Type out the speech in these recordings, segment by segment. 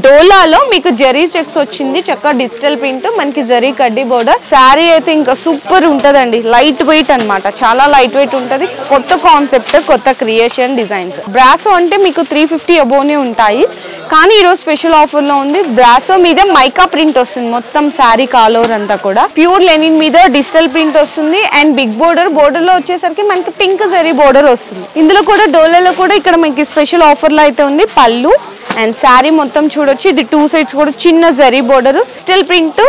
డోలాలో మీకు జరీ చెక్స్ వచ్చింది, చక్కగా డిజిటల్ ప్రింట్, మనకి జరీ కడ్డీ బోర్డర్. శారీ అయితే ఇంకా సూపర్ ఉంటదండి, లైట్ వెయిట్ అన్నమాట, చాలా లైట్ వెయిట్ ఉంటది. కొత్త కాన్సెప్ట్, కొత్త క్రియేషన్ డిజైన్స్. బ్రాసో అంటే మీకు 350 అబోనే ఉంటాయి, కానీ ఈరోజు స్పెషల్ ఆఫర్ లో ఉంది. బ్రాసో మీద మైకా ప్రింట్ వస్తుంది, మొత్తం శారీ కాల్ ఓవర్ అంతా కూడా ప్యూర్ లెనిన్ మీద డిజిటల్ ప్రింట్ వస్తుంది. అండ్ బిగ్ బోర్డర్ లో వచ్చేసరికి మనకి పింక్ జరీ బోర్డర్ వస్తుంది. ఇందులో కూడా డోలాలో కూడా ఇక్కడ మనకి స్పెషల్ ఆఫర్ లో అయితే ఉంది. పళ్ళు అండ్ శారీ మొత్తం చూడొచ్చు, ఇది 2 సైడ్స్ కూడా చిన్న జరీ బోర్డర్, డిజిటల్ ప్రింట్,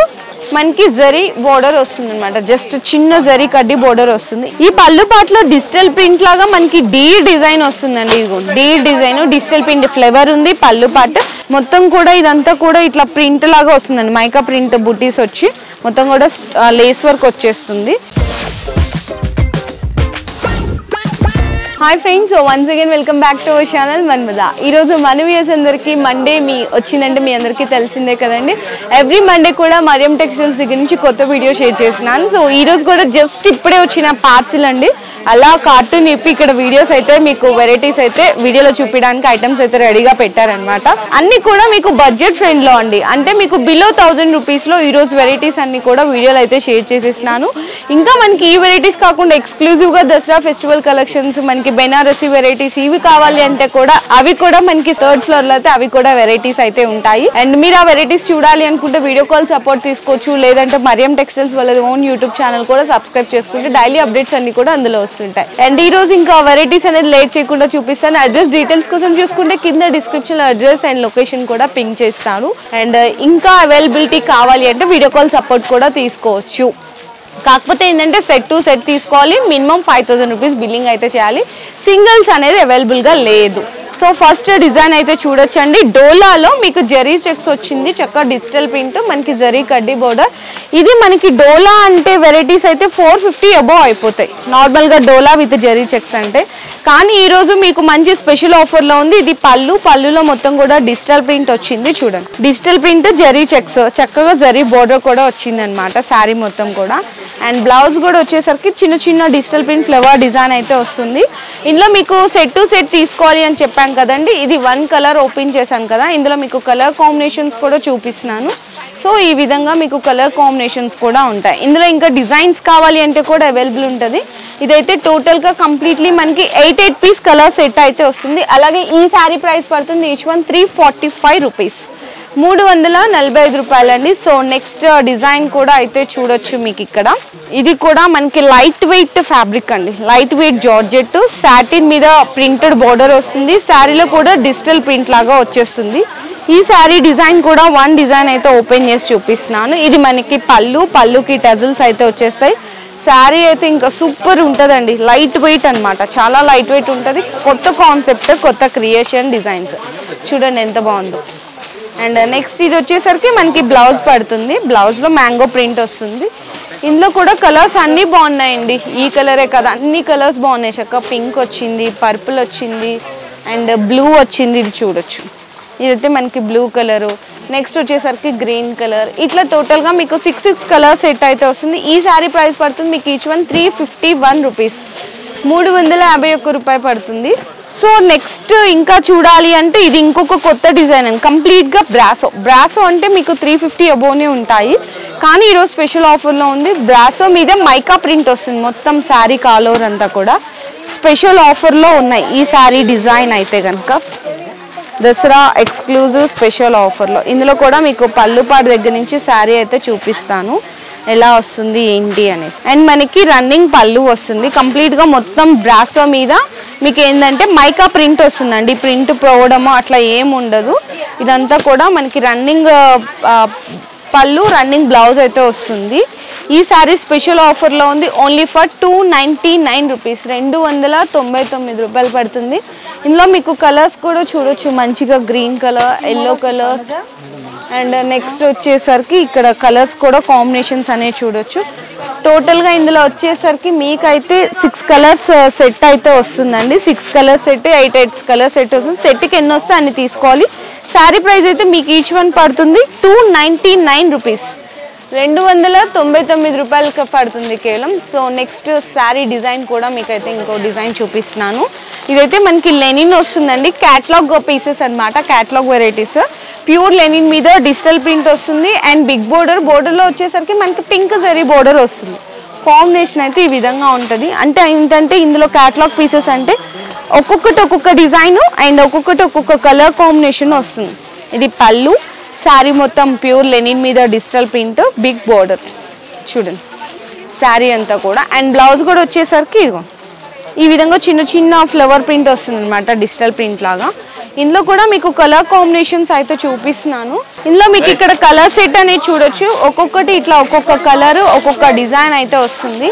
మనకి జరీ బోర్డర్ వస్తుంది అనమాట, జస్ట్ చిన్న జరీ కడ్డీ బోర్డర్ వస్తుంది. ఈ పళ్ళు పాటలో డిజిటల్ ప్రింట్ లాగా మనకి డీ డిజైన్ వస్తుందండి. ఇదిగో D design, digital print flavour ఉంది. పళ్ళు పాట మొత్తం కూడా ఇదంతా కూడా ఇట్లా ప్రింట్ లాగా వస్తుందండి, మైకా ప్రింట్ బుటీస్ వచ్చి మొత్తం కూడా లేస్ వర్క్ వచ్చేస్తుంది. Hi friends, so once again welcome back to our channel Manmadha. ఈరోజు మన వ్యూయర్స్ అందరికీ మండే వచ్చిందంటే మీ అందరికీ తెలిసిందే కదండి. ఎవ్రీ మండే కూడా మరియం టెక్స్టైల్స్ దగ్గర నుంచి కొత్త వీడియో షేర్ చేస్తున్నాను. సో ఈరోజు కూడా జస్ట్ ఇప్పుడే వచ్చిన పార్సిల్ అండి, అలా కార్టూన్ ఇప్పి ఇక్కడ వీడియోస్ అయితే మీకు వెరైటీస్ అయితే వీడియోలో చూపించడానికి ఐటమ్స్ అయితే రెడీగా పెట్టారనమాట. అన్ని కూడా మీకు బడ్జెట్ ఫ్రెండ్ లో అండి, అంటే మీకు బిలో 1000 రూపీస్ లో ఈరోజు వెరైటీస్ అన్ని కూడా వీడియోలో అయితే షేర్ చేసేసినాను. ఇంకా మనకి ఈ వెరైటీస్ కాకుండా ఎక్స్క్లూజివ్ గా దసరా ఫెస్టివల్ కలెక్షన్స్, మనకి బెనారసీ వెరైటీస్ ఇవి కావాలి అంటే కూడా అవి కూడా మనకి 3rd ఫ్లోర్ లో అయితే అవి కూడా వెరైటీస్ అయితే ఉంటాయి. అండ్ మీరు ఆ వెరైటీస్ చూడాలి అనుకుంటే వీడియో కాల్ సపోర్ట్ తీసుకోవచ్చు, లేదంటే మరియం టెక్స్టైల్స్ వాళ్ళ ఓన్ యూట్యూబ్ ఛానల్ కూడా సబ్స్క్రైబ్ చేసుకుంటే డైలీ అప్డేట్స్ అన్ని కూడా అందులో వస్తుంటాయి. అండ్ ఈ రోజు ఇంకా వెరైటీస్ అనేది లేట్ చేయకుండా చూపిస్తాను. అడ్రస్ డీటెయిల్స్ కోసం చూసుకుంటే కింద డిస్క్రిప్షన్ లో అడ్రస్ అండ్ లొకేషన్ కూడా పింక్ చేస్తాను. అండ్ ఇంకా అవైలబిలిటీ కావాలి అంటే వీడియో కాల్ సపోర్ట్ కూడా తీసుకోవచ్చు. కాకపోతే ఏంటంటే సెట్ టు సెట్ తీసుకోవాలి, మినిమం 5000 రూపీస్ బిల్లింగ్ అయితే చేయాలి. సింగిల్స్ అనేది అవైలబుల్గా లేదు. సో ఫస్ట్ డిజైన్ అయితే చూడొచ్చండి. డోలాలో మీకు జరీ చెక్స్ వచ్చింది, చక్కగా డిజిటల్ ప్రింట్, మనకి జరీ కడ్డీ బోర్డర్. ఇది మనకి డోలా అంటే వెరైటీస్ అయితే 450 అబోవ్ అయిపోతాయి నార్మల్గా డోలా విత్ జరీ చెక్స్ అంటే. కానీ ఈరోజు మీకు మంచి స్పెషల్ ఆఫర్లో ఉంది. ఇది పళ్ళులో మొత్తం కూడా డిజిటల్ ప్రింట్ వచ్చింది, చూడండి డిజిటల్ ప్రింట్ జరీ చెక్స్, చక్కగా జరీ బోర్డర్ కూడా వచ్చింది అనమాట శారీ మొత్తం కూడా. అండ్ బ్లౌజ్ కూడా వచ్చేసరికి చిన్న చిన్న డిజిటల్ ప్రింట్ ఫ్లవర్ డిజైన్ అయితే వస్తుంది. ఇందులో మీకు సెట్ టు సెట్ తీసుకోవాలి అని చెప్పాను కదండి. ఇది 1 కలర్ ఓపెన్ చేశాను కదా, ఇందులో మీకు కలర్ కాంబినేషన్స్ కూడా చూపిస్తున్నాను. సో ఈ విధంగా మీకు కలర్ కాంబినేషన్స్ కూడా ఉంటాయి. ఇందులో ఇంకా డిజైన్స్ కావాలి అంటే కూడా అవైలబుల్ ఉంటుంది. ఇదైతే టోటల్గా కంప్లీట్లీ మనకి 8 పీస్ కలర్ సెట్ అయితే వస్తుంది. అలాగే ఈ శారీ ప్రైస్ పడుతుంది ఈచ్ వన్ 345 రూపీస్, 345 రూపాయలండి. సో నెక్స్ట్ డిజైన్ కూడా అయితే చూడొచ్చు మీకు ఇక్కడ. ఇది కూడా మనకి లైట్ వెయిట్ ఫ్యాబ్రిక్ అండి, లైట్ వెయిట్ జార్జెట్, సాటిన్ మీద ప్రింటెడ్ బోర్డర్ వస్తుంది. శారీలో కూడా డిజిటల్ ప్రింట్ లాగా వచ్చేస్తుంది. ఈ శారీ డిజైన్ కూడా 1 డిజైన్ అయితే ఓపెన్ చేసి చూపిస్తున్నాను. ఇది మనకి పళ్ళుకి టజల్స్ అయితే వచ్చేస్తాయి. శారీ అయితే ఇంకా సూపర్ ఉంటుందండి, లైట్ వెయిట్ అనమాట, చాలా లైట్ వెయిట్ ఉంటుంది. కొత్త కాన్సెప్ట్, కొత్త క్రియేషన్ డిజైన్స్, చూడండి ఎంత బాగుందో. అండ్ నెక్స్ట్ ఇది వచ్చేసరికి మనకి బ్లౌజ్ పడుతుంది, బ్లౌజ్లో మ్యాంగో ప్రింట్ వస్తుంది. ఇందులో కూడా కలర్స్ అన్నీ బాగున్నాయండి, ఈ కలరే కదా అన్ని కలర్స్ బాగున్నాయి. చక్కగా పింక్ వచ్చింది, పర్పుల్ వచ్చింది అండ్ బ్లూ వచ్చింది, ఇది చూడొచ్చు. ఇదైతే మనకి బ్లూ కలరు, నెక్స్ట్ వచ్చేసరికి గ్రీన్ కలర్, ఇట్లా టోటల్గా మీకు 6 కలర్ సెట్ అయితే వస్తుంది. ఈ శారీ ప్రైస్ పడుతుంది మీకు ఈచ్ వన్ 351 రూపీస్, 351 రూపాయి పడుతుంది. సో నెక్స్ట్ ఇంకా చూడాలి అంటే ఇది ఇంకొక కొత్త డిజైన్ అండి, కంప్లీట్గా బ్రాసో అంటే మీకు 350 అబోనే ఉంటాయి, కానీ ఈరోజు స్పెషల్ ఆఫర్లో ఉంది. బ్రాసో మీద మైకా ప్రింట్ వస్తుంది, మొత్తం శారీ కాల్ ఓవర్ అంతా కూడా స్పెషల్ ఆఫర్లో ఉన్నాయి. ఈ శారీ డిజైన్ అయితే కనుక దసరా ఎక్స్క్లూజివ్ స్పెషల్ ఆఫర్లో. ఇందులో కూడా మీకు పళ్ళుపాటు దగ్గర నుంచి శారీ అయితే చూపిస్తాను ఎలా వస్తుంది ఏంటి అనేసి. అండ్ మనకి రన్నింగ్ పళ్ళు వస్తుంది, కంప్లీట్గా మొత్తం బ్రాసో మీద మీకు ఏంటంటే మైకా ప్రింట్ వస్తుందండి, ప్రింట్ పోవడము అట్లా ఏం ఉండదు. ఇదంతా కూడా మనకి రన్నింగ్ పళ్ళు, రన్నింగ్ బ్లౌజ్ అయితే వస్తుంది. ఈ శారీ స్పెషల్ ఆఫర్లో ఉంది, ఓన్లీ ఫర్ 299 రూపీస్, 299 రూపాయలు పడుతుంది. ఇందులో మీకు కలర్స్ కూడా చూడొచ్చు, మంచిగా green colour, yellow colour and next వచ్చేసరికి ఇక్కడ కలర్స్ కూడా కాంబినేషన్స్ అనేవి చూడొచ్చు. టోటల్గా ఇందులో వచ్చేసరికి మీకైతే 6 కలర్స్ సెట్ అయితే వస్తుందండి. 6 కలర్ సెట్, 8 కలర్ సెట్ వస్తుంది. సెట్కి ఎన్ని వస్తే అన్ని తీసుకోవాలి. శారీ ప్రైస్ అయితే మీకు ఈచ్ వన్ పడుతుంది 299 రూపీస్, 299 రూపాయలకి పడుతుంది కేవలం. సో నెక్స్ట్ శారీ డిజైన్ కూడా మీకైతే ఇంకో డిజైన్ చూపిస్తున్నాను. ఇదైతే మనకి లెనిన్ వస్తుందండి, క్యాటలాగ్ పీసెస్ అనమాట, క్యాటలాగ్ వెరైటీస్. ప్యూర్ లెనిన్ మీద డిజిటల్ ప్రింట్ వస్తుంది అండ్ బిగ్ బోర్డర్లో వచ్చేసరికి మనకి పింక్ జరీ బోర్డర్ వస్తుంది. కాంబినేషన్ అయితే ఈ విధంగా ఉంటుంది. అంటే ఏంటంటే ఇందులో క్యాటలాగ్ పీసెస్ అంటే ఒక్కొక్కటి ఒక్కొక్క డిజైన్ అండ్ ఒక్కొక్కటి ఒక్కొక్క కలర్ కాంబినేషన్ వస్తుంది. ఇది పళ్ళు, శారీ మొత్తం ప్యూర్ లెనిన్ మీద డిజిటల్ ప్రింట్, బిగ్ బోర్డర్ చూడండి శారీ అంతా కూడా. అండ్ బ్లౌజ్ కూడా వచ్చేసరికి ఇదిగో ఈ విధంగా చిన్న చిన్న ఫ్లవర్ ప్రింట్ వస్తుంది అనమాట, డిజిటల్ ప్రింట్ లాగా. ఇందులో కూడా మీకు కలర్ కాంబినేషన్స్ అయితే చూపిస్తున్నాను. ఇందులో మీకు ఇక్కడ కలర్ సెట్ అనేది చూడొచ్చు. ఒక్కొక్కటి ఇట్లా ఒక్కొక్క కలర్ ఒక్కొక్క డిజైన్ అయితే వస్తుంది.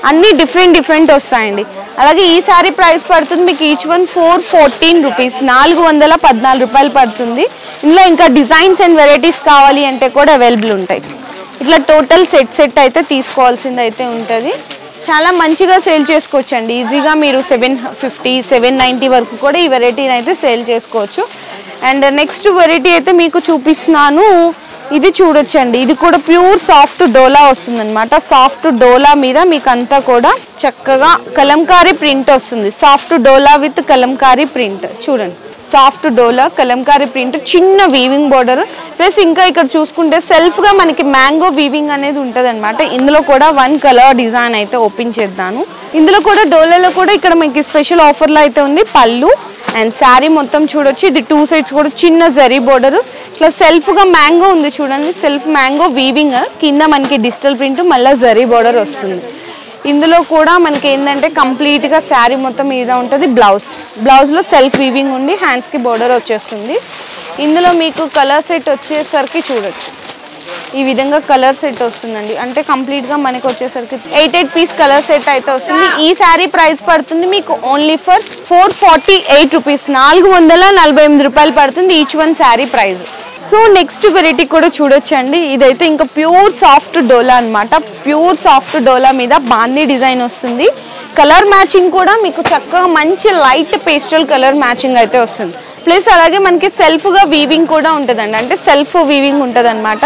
అన్ని డిఫరెంట్ వస్తాయండి. అలాగే ఈ సారీ ప్రైస్ పడుతుంది మీకు ఈచ్ వన్ 414 రూపీస్, 414 రూపాయలు పడుతుంది. ఇందులో ఇంకా డిజైన్స్ అండ్ వెరైటీస్ కావాలి అంటే కూడా అవైలబుల్ ఉంటాయి. ఇట్లా టోటల్ సెట్ అయితే తీసుకోవాల్సింది అయితే ఉంటుంది. చాలా మంచిగా సేల్ చేసుకోవచ్చండి. ఈజీగా మీరు 750, 790 వరకు కూడా ఈ వెరైటీని అయితే సేల్ చేసుకోవచ్చు. అండ్ నెక్స్ట్ వెరైటీ అయితే మీకు చూపిస్తున్నాను. ఇది చూడొచ్చండి. ఇది కూడా ప్యూర్ సాఫ్ట్ డోలా వస్తుంది అనమాట. సాఫ్ట్ డోలా మీద మీకు అంతా కూడా చక్కగా కలంకారీ ప్రింట్ వస్తుంది. Soft dola with Kalamkari print చూడండి. సాఫ్ట్ డోలా కలంకారీ ప్రింట్, చిన్న వీవింగ్ బోర్డర్ ప్లస్ ఇంకా ఇక్కడ చూసుకుంటే సెల్ఫ్గా మనకి మ్యాంగో వీవింగ్ అనేది ఉంటుంది అనమాట. ఇందులో కూడా 1 కలర్ డిజైన్ అయితే ఓపెన్ చేద్దాను. ఇందులో కూడా డోలాలో కూడా ఇక్కడ మనకి స్పెషల్ ఆఫర్లో అయితే ఉంది. పళ్ళు అండ్ శారీ మొత్తం చూడొచ్చు. ఇది 2 సైడ్స్ కూడా చిన్న జరీ బోర్డర్, ఇట్లా సెల్ఫ్గా మ్యాంగో ఉంది చూడండి. సెల్ఫ్ మ్యాంగో వీవింగ్, కింద మనకి డిజిటల్ ప్రింట్, మళ్ళీ జరీ బోర్డర్ వస్తుంది. ఇందులో కూడా మనకి ఏంటంటే కంప్లీట్గా శారీ మొత్తం మీద ఉంటుంది. బ్లౌజ్లో సెల్ఫ్ వీవింగ్ ఉండి హ్యాండ్స్కి బోర్డర్ వచ్చేస్తుంది. ఇందులో మీకు కలర్ సెట్ వచ్చేసరికి చూడొచ్చు ఈ విధంగా కలర్ సెట్ వస్తుందండి. అంటే కంప్లీట్గా మనకి వచ్చేసరికి 8 పీస్ కలర్ సెట్ అయితే వస్తుంది. ఈ శారీ ప్రైస్ పడుతుంది మీకు ఓన్లీ ఫర్ 448 రూపీస్, 448 రూపాయలు పడుతుంది each one sari price. So next variety కూడా చూడొచ్చండి. ఇదైతే ఇంకా ప్యూర్ సాఫ్ట్ డోలా అనమాట. ప్యూర్ సాఫ్ట్ డోలా మీద బాందీ డిజైన్ వస్తుంది. కలర్ మ్యాచింగ్ కూడా మీకు చక్కగా మంచి లైట్ పేస్టల్ కలర్ మ్యాచింగ్ అయితే వస్తుంది. ప్లస్ అలాగే మనకి సెల్ఫ్గా వీవింగ్ కూడా ఉంటుందండి. అంటే సెల్ఫ్ వీవింగ్ ఉంటుంది అనమాట.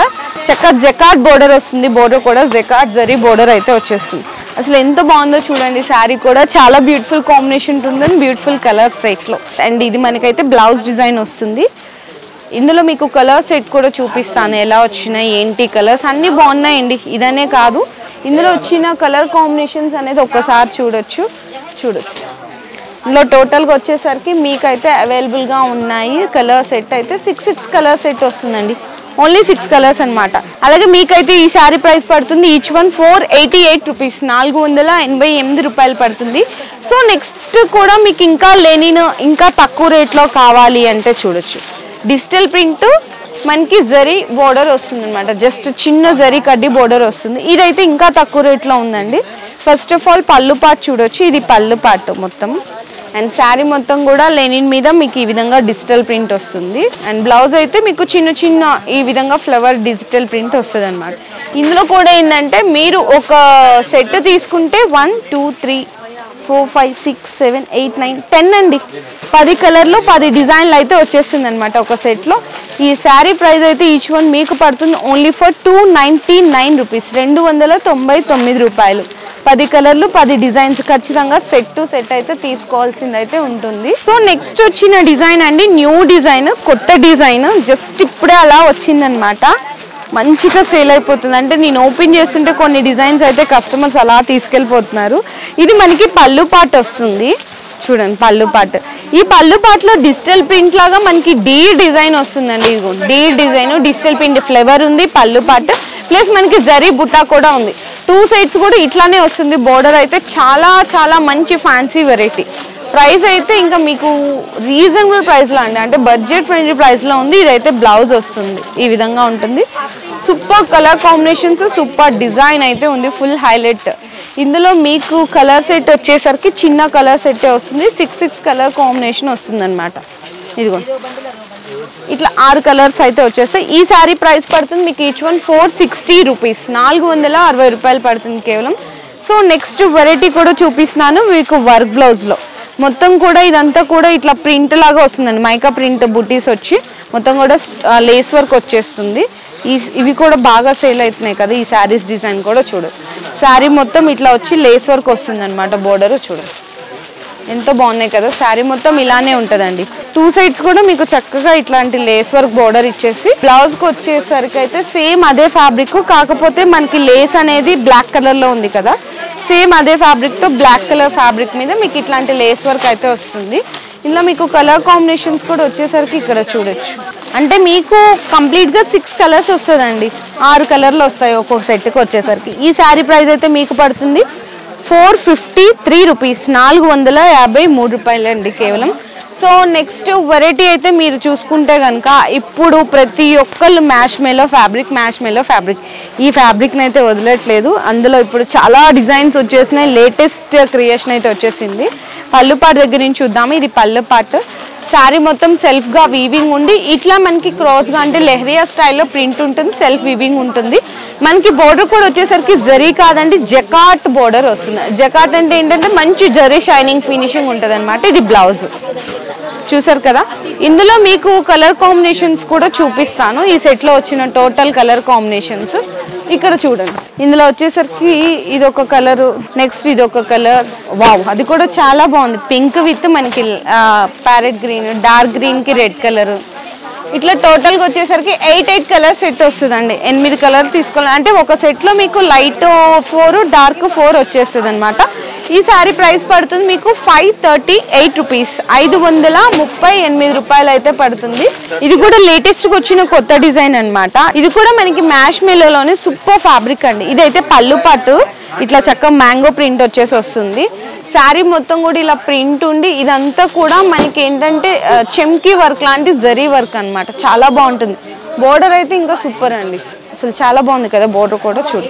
చక్కగా జకార్డ్ బోర్డర్ వస్తుంది. బోర్డర్ కూడా జకార్డ్ జరీ బోర్డర్ అయితే వచ్చేస్తుంది. అసలు ఎంత బాగుందో చూడండి. శారీ కూడా చాలా బ్యూటిఫుల్ కాంబినేషన్ ఉంటుందని బ్యూటిఫుల్ కలర్ సెట్లో. అండ్ ఇది మనకైతే బ్లౌజ్ డిజైన్ వస్తుంది. ఇందులో మీకు కలర్ సెట్ కూడా చూపిస్తాను ఎలా వచ్చినాయి ఏంటి. కలర్స్ అన్నీ బాగున్నాయండి. ఇదనే కాదు, ఇందులో వచ్చిన కలర్ కాంబినేషన్స్ అనేది ఒక్కసారి చూడొచ్చు. ఇందులో టోటల్గా వచ్చేసరికి మీకైతే అవైలబుల్గా ఉన్నాయి. కలర్ సెట్ అయితే 6 కలర్ సెట్ వస్తుందండి. ఓన్లీ 6 కలర్స్ అనమాట. అలాగే మీకైతే ఈ శారీ ప్రైస్ పడుతుంది ఈచ్ వన్ 488 రూపీస్, 488 రూపాయలు పడుతుంది. సో నెక్స్ట్ కూడా మీకు ఇంకా లెనిన్ ఇంకా తక్కువ రేట్లో కావాలి అంటే చూడొచ్చు. డిజిటల్ ప్రింట్ మనకి జరీ బోర్డర్ వస్తుంది అనమాట. జస్ట్ చిన్న జరీ కడ్డీ బోర్డర్ వస్తుంది. ఇదైతే ఇంకా తక్కువ రేట్లో ఉందండి. ఫస్ట్ ఆఫ్ ఆల్ పళ్ళు పార్ట్ చూడొచ్చు. ఇది పళ్ళు పార్ట్ మొత్తం. అండ్ శారీ మొత్తం కూడా లెనిన్ మీద మీకు ఈ విధంగా డిజిటల్ ప్రింట్ వస్తుంది. అండ్ బ్లౌజ్ అయితే మీకు చిన్న చిన్న ఈ విధంగా ఫ్లవర్ డిజిటల్ ప్రింట్ వస్తుంది అనమాట. ఇందులో కూడా ఏంటంటే మీరు ఒక సెట్ తీసుకుంటే 1 2 3 4 5 6 7 8 9 10 అండి. 10 కలర్లో 10 డిజైన్లు అయితే వచ్చేస్తుంది అనమాట ఒక సెట్లో. ఈ శారీ ప్రైస్ అయితే ఈచ్ వన్ మీకు పడుతుంది ఓన్లీ ఫర్ 299 రూపీస్, 299 రూపాయలు. 10 కలర్లు 10 డిజైన్స్ ఖచ్చితంగా సెట్ టు సెట్ అయితే తీసుకోవాల్సింది అయితే ఉంటుంది. సో నెక్స్ట్ వచ్చిన డిజైన్ అండి, న్యూ డిజైన్, కొత్త డిజైన్. జస్ట్ ఇప్పుడే అలా వచ్చిందనమాట. మంచిగా సేల్ అయిపోతుంది. అంటే నేను ఓపెన్ చేస్తుంటే కొన్ని డిజైన్స్ అయితే కస్టమర్స్ అలా తీసుకెళ్ళిపోతున్నారు. ఇది మనకి పళ్ళు పార్ట్ వస్తుంది చూడండి. పళ్ళు పార్ట్, ఈ పళ్ళు పార్ట్లో డిజిటల్ ప్రింట్ లాగా మనకి డీ డిజైన్ వస్తుందండి. ఇదిగో D design, digital print flavour ఉంది పళ్ళు పార్ట్. ప్లస్ మనకి జరీ బుట్టా కూడా ఉంది. 2 సైడ్స్ కూడా ఇట్లానే వస్తుంది. బోర్డర్ అయితే చాలా చాలా మంచి ఫ్యాన్సీ వెరైటీ. ప్రైస్ అయితే ఇంకా మీకు రీజనబుల్ ప్రైస్లో అండి, అంటే బడ్జెట్ ఫ్రెండ్లీ ప్రైస్లో ఉంది. ఇదైతే బ్లౌజ్ వస్తుంది ఈ విధంగా ఉంటుంది. Super colour combinations, super design అయితే ఉంది, ఫుల్ హైలైట్. ఇందులో మీకు కలర్ సెట్ వచ్చేసరికి చిన్న కలర్ సెట్ వస్తుంది. 6 కలర్ కాంబినేషన్ వస్తుంది అనమాట. ఇదిగో ఇట్లా 6 కలర్స్ అయితే వచ్చేస్తాయి. ఈ శారీ ప్రైస్ పడుతుంది మీకు ఈచ్ వన్ 460 రూపీస్, 460 రూపాయలు పడుతుంది కేవలం. సో నెక్స్ట్ వెరైటీ కూడా చూపిస్తున్నాను మీకు వర్క్ బ్లౌజ్లో. మొత్తం కూడా ఇదంతా కూడా ఇట్లా ప్రింట్ లాగా వస్తుందండి. మైకా ప్రింట్ బుటీస్ వచ్చి మొత్తం కూడా లేస్ వర్క్ వచ్చేస్తుంది. ఇవి కూడా బాగా సేల్ అవుతున్నాయి కదా. ఈ శారీస్ డిజైన్ కూడా చూడు, శారీ మొత్తం ఇట్లా వచ్చి లేస్ వర్క్ వస్తుంది అనమాట. బోర్డర్ చూడు ఎంతో బాగున్నాయి కదా. శారీ మొత్తం ఇలానే ఉంటదండి. 2 సైడ్స్ కూడా మీకు చక్కగా ఇట్లాంటి లేస్ వర్క్ బోర్డర్ ఇచ్చేసి బ్లౌజ్ కి వచ్చేసరికి అయితే సేమ్ అదే ఫ్యాబ్రిక్, కాకపోతే మనకి లేస్ అనేది బ్లాక్ కలర్ లో ఉంది కదా, సేమ్ అదే ఫ్యాబ్రిక్ తో బ్లాక్ కలర్ ఫ్యాబ్రిక్ మీద మీకు ఇట్లాంటి లేస్ వర్క్ అయితే వస్తుంది. ఇలా మీకు కలర్ కాంబినేషన్స్ కూడా వచ్చేసరికి ఇక్కడ చూడొచ్చు. అంటే మీకు కంప్లీట్ గా 6 కలర్స్ వస్తుందండి. 6 కలర్లు వస్తాయి ఒక్కొక్క సెట్ కి వచ్చేసరికి. ఈ శారీ ప్రైస్ అయితే మీకు పడుతుంది 453 రూపీస్, 453 రూపాయలండి కేవలం. సో నెక్స్ట్ వెరైటీ అయితే మీరు చూసుకుంటే కనుక ఇప్పుడు ప్రతి ఒక్కళ్ళు మ్యాష్ మేలో ఫ్యాబ్రిక్ ఈ ఫ్యాబ్రిక్ని అయితే వదలట్లేదు. అందులో ఇప్పుడు చాలా డిజైన్స్ వచ్చేసినాయి, లేటెస్ట్ క్రియేషన్ అయితే వచ్చేసింది. పళ్ళు పాటు దగ్గర నుంచి చూద్దాము. ఇది పళ్ళు పాటు. శారీ మొత్తం సెల్ఫ్గా వీవింగ్ ఉండి ఇట్లా మనకి క్రాస్గా అంటే లెహరియా స్టైల్లో ప్రింట్ ఉంటుంది, సెల్ఫ్ వీవింగ్ ఉంటుంది. మనకి బోర్డర్ కూడా వచ్చేసరికి జరీ కాదండి, జకాట్ బోర్డర్ వస్తుంది. జకాట్ అంటే ఏంటంటే మంచి జరీ షైనింగ్ ఫినిషింగ్ ఉంటుంది అనమాట. ఇది బ్లౌజ్ చూసారు కదా. ఇందులో మీకు కలర్ కాంబినేషన్స్ కూడా చూపిస్తాను. ఈ సెట్లో వచ్చిన టోటల్ కలర్ కాంబినేషన్స్ ఇక్కడ చూడండి. ఇందులో వచ్చేసరికి ఇది ఒక కలర్, నెక్స్ట్ ఇది ఒక కలర్. వావ్, అది కూడా చాలా బాగుంది. పింక్ విత్ మనకి ప్యారెట్ గ్రీన్, డార్క్ గ్రీన్ కి రెడ్ కలర్. ఇట్లా టోటల్గా వచ్చేసరికి 8 కలర్ సెట్ వస్తుందండి. 8 కలర్ తీసుకోవాలి అంటే ఒక సెట్లో మీకు లైట్ 4 డార్క్ 4 వచ్చేస్తుంది అనమాట. ఈ శారీ ప్రైస్ పడుతుంది మీకు 538 రూపీస్, 538 రూపాయలు అయితే పడుతుంది. ఇది కూడా లేటెస్ట్ గా వచ్చిన కొత్త డిజైన్ అనమాట. ఇది కూడా మనకి మ్యాష్ మేలోనే సూపర్ ఫ్యాబ్రిక్ అండి. ఇదైతే పళ్ళు పాటు ఇట్లా చక్కగా మ్యాంగో ప్రింట్ వచ్చేసి వస్తుంది. శారీ మొత్తం కూడా ఇలా ప్రింట్ ఉండి ఇదంతా కూడా మనకి ఏంటంటే చెమ్కీ వర్క్ లాంటి జరీ వర్క్ అనమాట. చాలా బాగుంటుంది. బోర్డర్ అయితే ఇంకా సూపర్ అండి, అసలు చాలా బాగుంది కదా. బోర్డర్ కూడా చూడు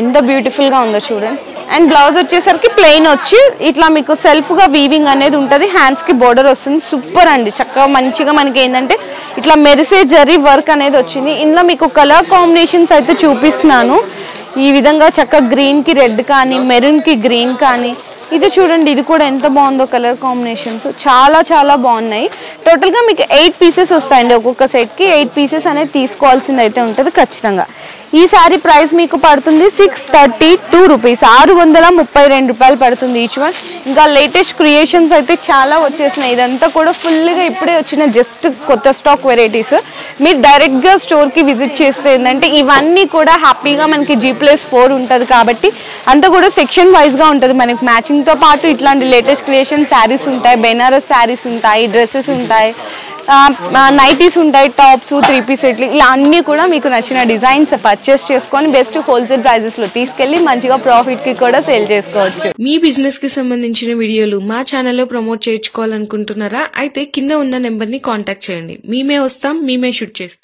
ఎంత బ్యూటిఫుల్ గా ఉందో చూడండి. అండ్ బ్లౌజ్ వచ్చేసరికి ప్లెయిన్ వచ్చి ఇట్లా మీకు సెల్ఫ్ గా వీవింగ్ అనేది ఉంటుంది. హ్యాండ్స్ కి బోర్డర్ వస్తుంది. సూపర్ అండి, చక్కగా మంచిగా మనకి ఏంటంటే ఇట్లా మెరిసే జరీ వర్క్ అనేది వచ్చింది. ఇందులో మీకు కలర్ కాంబినేషన్స్ అయితే చూపిస్తున్నాను. ఈ విధంగా చక్కగా గ్రీన్ కి రెడ్ కానీ, మెరూన్ కి గ్రీన్ కానీ. ఇది చూడండి, ఇది కూడా ఎంత బాగుందో కలర్ కాంబినేషన్స్, చాలా చాలా బాగున్నాయి. టోటల్గా మీకు 8 పీసెస్ వస్తాయండి. ఒక్కొక్క సెట్కి 8 పీసెస్ అనేది తీసుకోవాల్సింది అయితే ఉంటుంది ఖచ్చితంగా. ఈ శారీ ప్రైస్ మీకు పడుతుంది 632 రూపీస్, 632 రూపాయలు పడుతుంది ఈచ్ వన్. ఇంకా లేటెస్ట్ క్రియేషన్స్ అయితే చాలా వచ్చేసినాయి. ఇదంతా కూడా ఫుల్గా ఇప్పుడే వచ్చిన జస్ట్ కొత్త స్టాక్ వెరైటీస్. మీరు డైరెక్ట్గా స్టోర్కి విజిట్ చేస్తే ఏంటంటే ఇవన్నీ కూడా హ్యాపీగా మనకి G+4 ఉంటుంది కాబట్టి అంతా కూడా సెక్షన్ వైజ్గా ఉంటుంది. మనకి మ్యాచింగ్తో పాటు ఇట్లాంటి లేటెస్ట్ క్రియేషన్ శారీస్ ఉంటాయి, బెనారస్ శారీస్ ఉంటాయి, డ్రెస్సెస్ ఉంటాయి, నైటీస్ ఉంటాయి, టాప్స్, 3 పీస్ సెట్లు, ఇలా అన్నీ కూడా మీకు నచ్చిన డిజైన్స్ పర్చేస్ చేసుకొని బెస్ట్ హోల్సేల్ ప్రైజెస్ లో తీసుకెళ్లి మంచిగా ప్రాఫిట్ కి కూడా సేల్ చేసుకోవచ్చు. మీ బిజినెస్ కి సంబంధించిన వీడియోలు మా ఛానల్లో ప్రమోట్ చేయించుకోవాలనుకుంటున్నారా? అయితే కింద ఉన్న నెంబర్ ని కాంటాక్ట్ చేయండి. మేమే వస్తాం, మేమే షూట్ చేస్తాం.